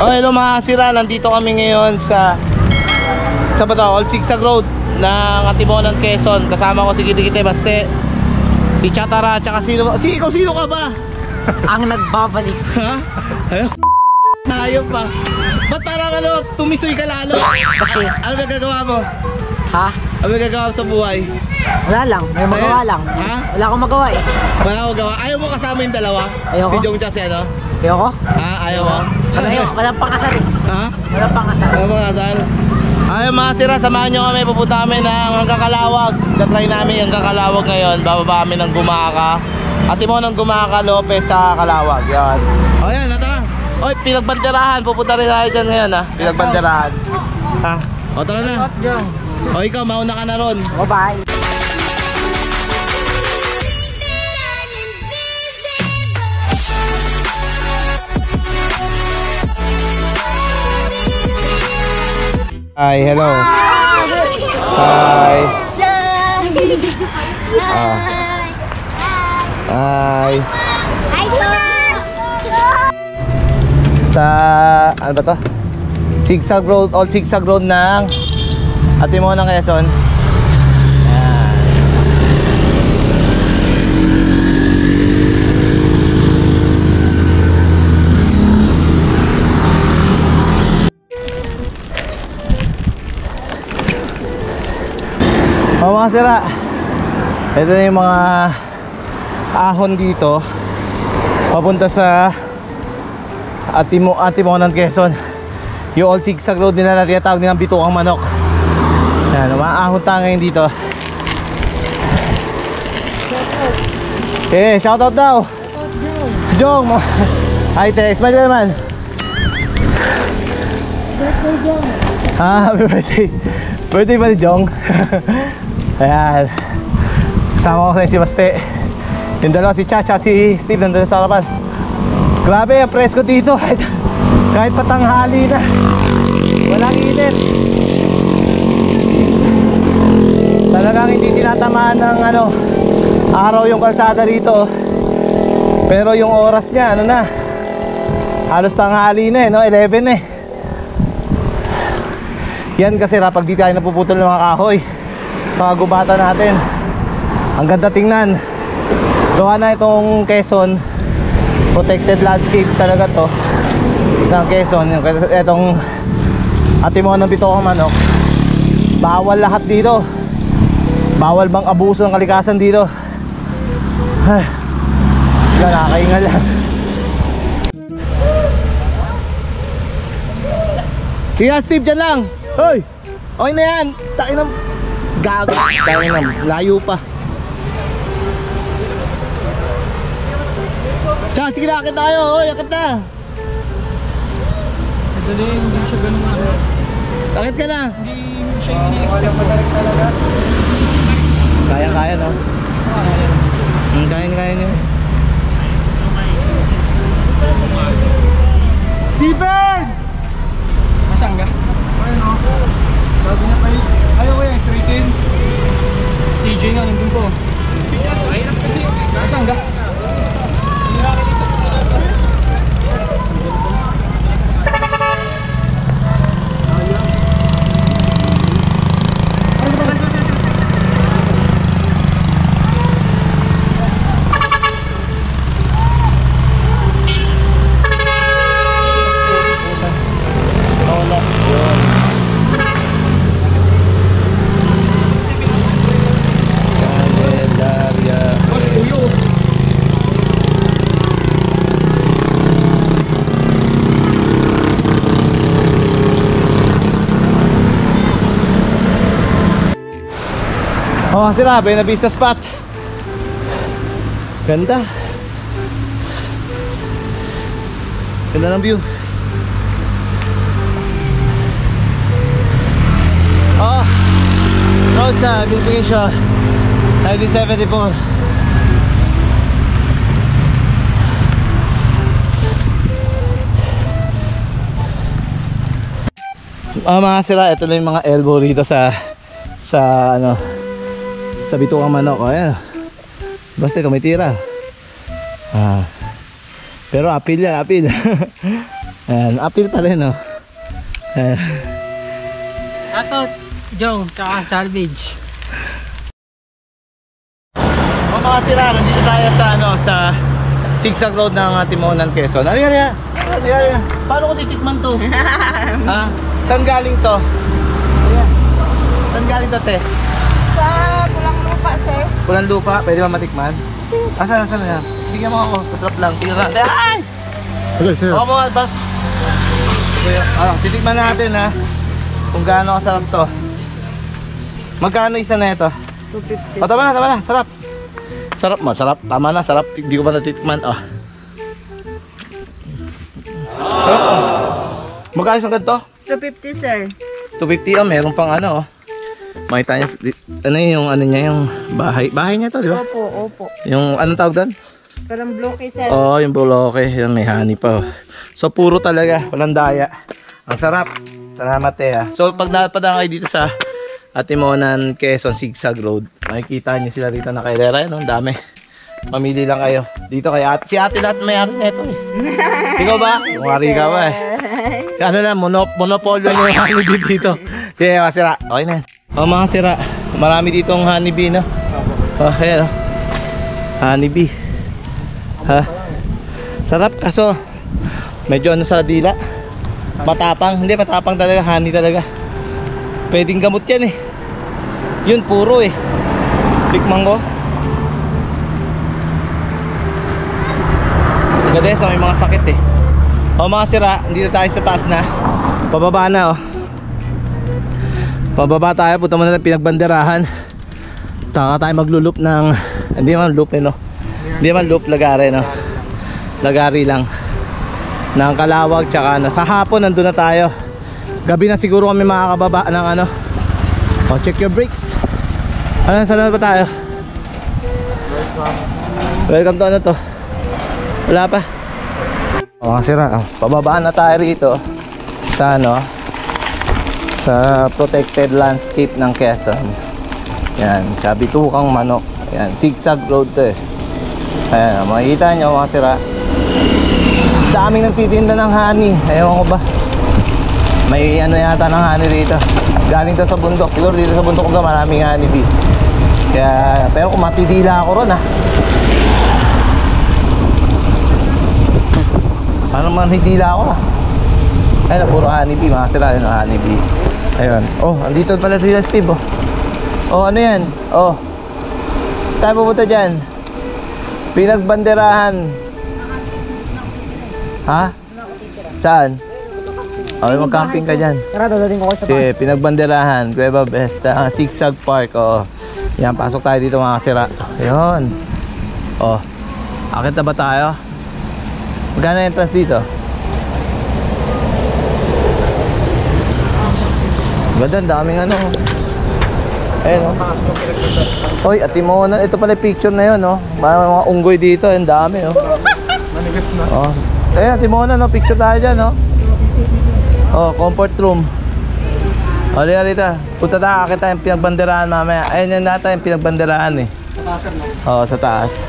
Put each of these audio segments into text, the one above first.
Oh, hello mga sira, nandito kami ngayon sa ba to? Old Sigsag Road ng Antimonan, Quezon. Kasama ko si Kitikite Baste, si Chatara, tsaka sino ka ba? Ang nagbabalik. Ha? Ayun pa. Ba't parang tumisoy ka lalo? Kasi ano gagagawa mo? ha? Ano gagagawa mo sa buhay? Wala lang, may magawa lang. Ha? Wala akong magawa eh. Wala akong magawa. Ayaw mo kasama yung dalawa? Ayoko. Si Jong tsaka si ano? Ayoko? Ha? Ayaw mo? Walang pangasal eh. Ha? Walang pangasal. Ayaw mo kasal? Ayaw mga sira, samahan nyo kami. Pupunta kami ng hanggang Calawag. Tatry namin hanggang Calawag ngayon. Bababa kami ng Gumaka. Antimonan, Gumaka, Lopez, tsaka Calawag. Yan. O yan, tara. Oy, Pinagbanderahan. Pupunta rin tayo dyan ngayon ha. Pinagbanderahan. Ha? O tara na. O ikaw, mauna ka na ron. Bye-bye. Hi, hello. Hi. Hi. Sa ano ba to? Sigsag Road, Old Sigsag Road ng Antimonan, Quezon. Mga sira, ito na yung mga ahon dito papunta sa Antimonan, Quezon. Yung Old Sigsag Road nila na tinatawag nilang Bituang Manok. Yan, mga ahon tayo ngayon dito. Okay, shoutout daw Jong. Hi te, smile ka naman. Birthday Jong. Happy birthday. Birthday ba ni Jong? Ayan, kasama ko sa si Baste. Yung dalawa si Chacha, si Steve nandun sa harapan. Grabe ang presko dito. Kahit patanghali na, walang init. Talagang hindi tinatamaan ng araw yung kalsada dito. Pero yung oras niya na, halos tanghali na 11 eh. Yan kasi pag di tayo napuputol ng mga kahoy sa gubata natin. Ang ganda tingnan. Gawa na itong Quezon, protected landscape talaga to ng Quezon. Itong Antimonan, Bituang Manok, bawal lahat dito. Bawal bang abuso ng kalikasan dito. Ay, nakakaingal lang. Sige Steve, dyan lang. Hoy, okay na yan. Takin ng gago. Takin ng layo pa. Tsaka sige na, akit tayo. Hoy, akit na. Madali, hindi siya ganun Akit ka na. Hindi siya ini-expect talaga. Kaya no? Kaya nyo. Steven! Masang ka? Ayun o. Sabi niya pa ayaw ko yan, straight in. TJ nga, nandun po. Masang ka? Oh, sira, Buena Vista spot. Ganda. Ganda ng view. Oh, roadside beautification 1974. Mga sira, ito na yung mga elbow rito sa Bituang Manok. O ayan, basta ito may tira. Pero apil yan, apil. Ayan, appeal pa rin, no? Ayan. Ato, Jong, tsaka salvage. Mga sira, nandito tayo sa sa zigzag road ng Timonan, Quezon. Ano yan? Paano ko titikman to? Ha? Saan galing to? Saan galing to, te? Sa Pulang Lupa, sir. Pulang Lupa, pwede ba matikman? Saan na yan? Bigyan mo ako, patrap lang. Tingnan natin. Ay! Okay, sir. Ako mo, Albas. Titikman natin, ha? Kung gaano kasarap to. Magkano isa na ito? 250. O, tama na, sarap. Sarap, masarap. Tama na, sarap. Hindi ko pa natitikman. Oh. Sarap. Magkano isang ganito? 250, sir. 250. Oh, meron pang ano, oh. Makita niya, ano yung ano niya, yung bahay. Bahay niya to, di ba? Opo. Yung, anong tawag doon? Parang bloke, sir. Oo, yung buloke. Yan, may honey pa, oh. So, puro talaga. Walang daya. Ang sarap. Salamat, ah. So, pag napadaan kayo dito sa Timonan, Quezon, Zigzag Road, makikita niyo sila dito na kailera. Yan, ang dami. Mamili lang kayo. Dito kay ate. Si ate lahat may ari nito, eh. Ikaw ba? Kumari ka ba, eh. Ano na, monopolyo nyo yung honeybee dito. Sige, mga sira. Okay na yan. O, mga sira. Marami ditong honeybee, no? O, ayan, o. Honeybee. Ha? Sarap, kaso medyo ano sa dila. Matapang. Hindi, matapang talaga. Honey talaga. Pwedeng gamot yan, eh. Yun, puro, eh. Tikman ko. Ganda sa may mga sakit, eh. O, mga sira, dito tayo sa taas na. Pababa na, oh. Pababa tayo, punta muna ng pinagbanderahan. Taka tayo maglulup ng, hindi man loop, eh, no? Hindi man loop, lagari, no? Lagari lang ng Kalawag, tsaka sa hapon nandun na tayo. Gabi na siguro kami makakababa ng ano. O, check your brakes. Ano, saan na ba tayo? Welcome to ano to? Wala pa. O, mga sira, pababaan na tayo rito sa ano, sa protected landscape ng Quezon. Yan, sa Bitukang Manok. Yan, zigzag road to, eh. Ayan, makikita nyo, mga sira, daming nagtitinda ng honey. Ewan ko ba, may ano yata ng honey dito. Galing to sa bundok. Siguro dito sa bundok ko maraming honey bee. Kaya, pero kung matidila ako ron, ha. Paano matidila ako, ha. Ayun, puro honey bee, mga sira. Ayun, honey bee. Ayun. Oh, andito pala sila, Steve, oh. Oh, ano yan? Oh, saan tayo pupunta dyan? Pinagbanderahan. Ha? Saan? Okay, mag-camping ka dyan. Tara, dadating ko kayo sa Sige, pinagbanderahan, Cueva Vesta, Zigzag Park. Oo. Yan, pasok tayo dito, mga sira. Ayun. Oh, akit na ba tayo? Magkano entrance dito? Ganda, daming ano. Ayun, oh. Oy, Timonan. Ito pala picture na yun, oh. Mga unggoy dito, ang dami, oh. Manigas na. Oh. Ayan, Timonan, no? Picture tayo dyan, no? Oh, comfort room. O, halika. Punta tayo, akit tayo yung pinagbanderahan mamaya. Ayun yan natin yung pinagbanderahan, eh. Patasan na. Oo, sa taas.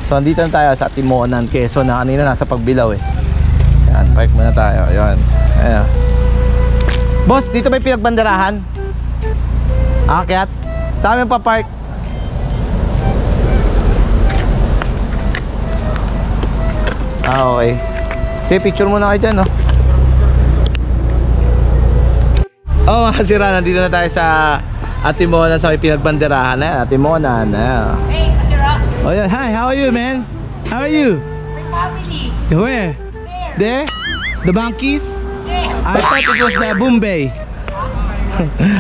So, andito na tayo sa Timonan, Quezon, na kanina nasa Pagbilaw, eh. Ayan, park muna tayo. Ayan. Ayan. Boss, dito may pinagbanderahan? Akyat? Sa amin pa park? Okay. Sige, picture muna kayo dyan, no? Oh, mga sira, nandito na tayo sa Timonan, sa may pinagbanderahan na Timonan. Hey, kasira. Oh, yeah. Hi, how are you, man? How are you? My family. Where? There? The monkeys? Yes. I thought it was the Bombay.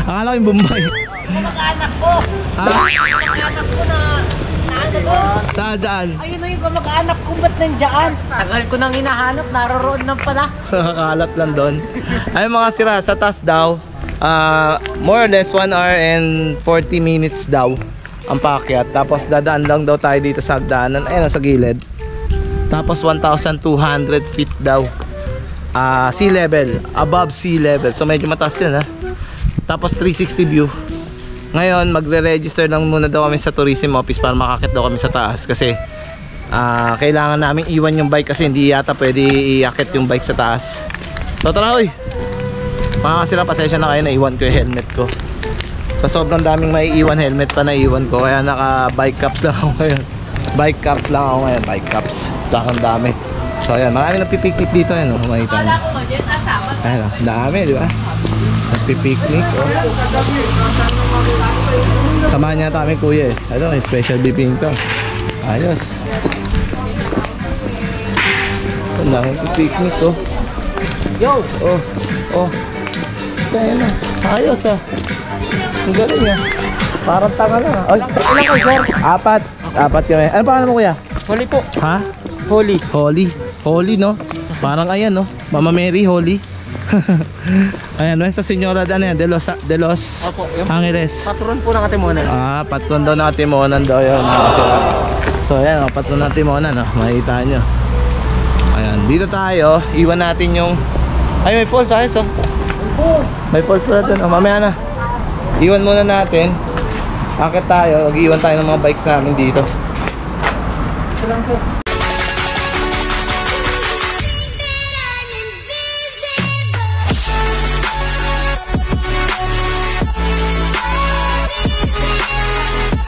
Akala ko yung Bombay. Kamag-anak ko. Ha? Kamag-anak ko na ano doon. Saan dyan? Ayun na yung kamag-anak ko, ba't nandiyan? Tagal ko nang hinahanap, naroroon lang pala. Nakakalat lang doon. Ay, mga sira, sa taas daw, more or less 1 hour and 40 minutes daw ang paakyat. Tapos dadaan lang daw tayo dito sa hagdanan. Ayun, sa gilid. Tapos 1,200 feet daw. Sea level, above sea level. So medyo mataas yun, ha. Tapos 360 view. Ngayon magre-register lang muna daw kami sa tourism office para makakit daw kami sa taas. Kasi kailangan namin iwan yung bike kasi hindi yata pwede iakit yung bike sa taas. So tara hoy, mga sila, pasensya na kayo, naiwan ko yung helmet ko. Sa sobrang daming maiiwan helmet pa naiwan ko, kaya naka bike caps lang ako ngayon. Bike cap lang ako ngayon, bike caps. Ang dami. So ayan, marami nagpipiknik dito, yan oh, makita nyo. Ayan oh, dami, di ba? Nagpipiknik oh. Samahan niya kami kuya eh. Ano, may special beeping to. Ayos. Ang dami nagpipiknik oh. Yo! Oh. Ayan na, ayos ah. Ang galing ah. Parang tanga lang ah. Ay, Ilan kayo, sir? Apat kami. Ano pangalan mo kuya? Huli po. Ha? Huli. Holy no? Parang ayan no? Mama Mary, Holy. Ayan, Nuestra Señora de los Opo, yung Angeles. patron po ng Katimunan. Patron daw ng Timonan daw yun. So ayan, patron ng Timonan, makikita nyo. Ayan, dito tayo, iwan natin yung... Ay, may falls, ayos oh. May falls pala dun, mamaya na. Iwan muna natin. Akit tayo, mag-iwan tayo ng mga bikes namin dito.